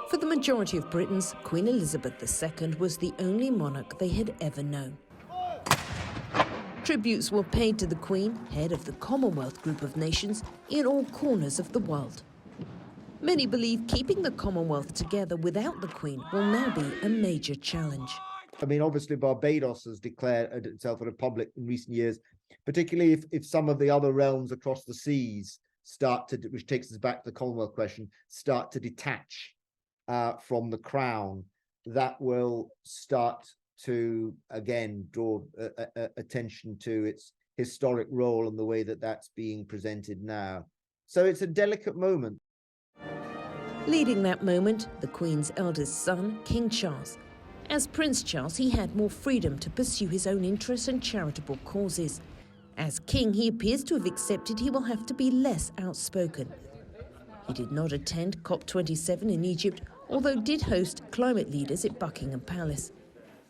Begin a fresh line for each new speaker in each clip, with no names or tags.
For the majority of Britons, Queen Elizabeth II was the only monarch they had ever known. Tributes were paid to the Queen, head of the Commonwealth group of nations, in all corners of the world. Many believe keeping the Commonwealth together without the Queen will now be a major challenge.
I mean, obviously Barbados has declared itself a republic in recent years, particularly if some of the other realms across the seas start to, which takes us back to the Commonwealth question, start to detach from the crown. That will start to again draw attention to its historic role and the way that that's being presented now. So it's a delicate moment.
Leading that moment, the Queen's eldest son, King Charles. As Prince Charles, he had more freedom to pursue his own interests and charitable causes. As king, he appears to have accepted he will have to be less outspoken. He did not attend COP27 in Egypt, although did host climate leaders at Buckingham Palace.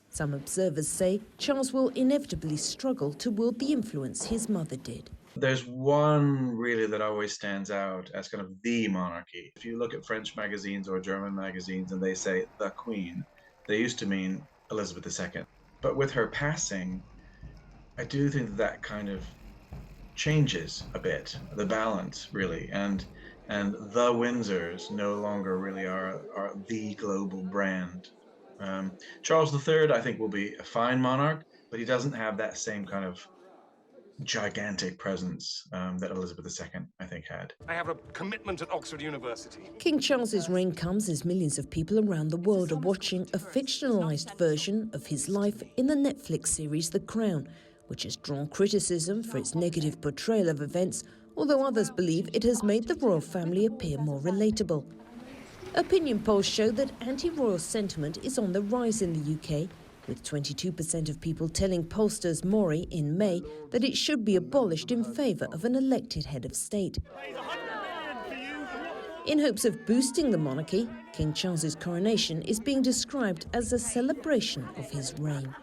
Some observers say Charles will inevitably struggle to wield the influence his mother did.
There's one really that always stands out as kind of the monarchy. If you look at French magazines or German magazines and they say the Queen, they used to mean Elizabeth II. But with her passing, I do think that kind of changes a bit, the balance really, and the Windsors no longer really are the global brand. Charles III, I think, will be a fine monarch, but he doesn't have that same kind of gigantic presence that Elizabeth II, I think, had.
I have a commitment at Oxford University.
King Charles's reign comes as millions of people around the world are watching a fictionalized version of his life in the Netflix series The Crown, which has drawn criticism for its negative portrayal of events, although others believe it has made the royal family appear more relatable. Opinion polls show that anti-royal sentiment is on the rise in the UK, with 22% of people telling pollsters Mori in May that it should be abolished in favour of an elected head of state. In hopes of boosting the monarchy, King Charles's coronation is being described as a celebration of his reign.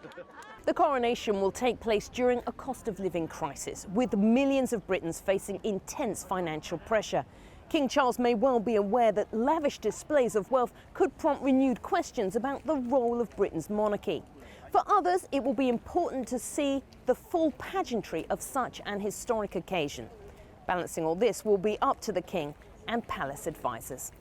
The coronation will take place during a cost of living crisis, with millions of Britons facing intense financial pressure. King Charles may well be aware that lavish displays of wealth could prompt renewed questions about the role of Britain's monarchy. For others, it will be important to see the full pageantry of such an historic occasion. Balancing all this will be up to the King and palace advisors.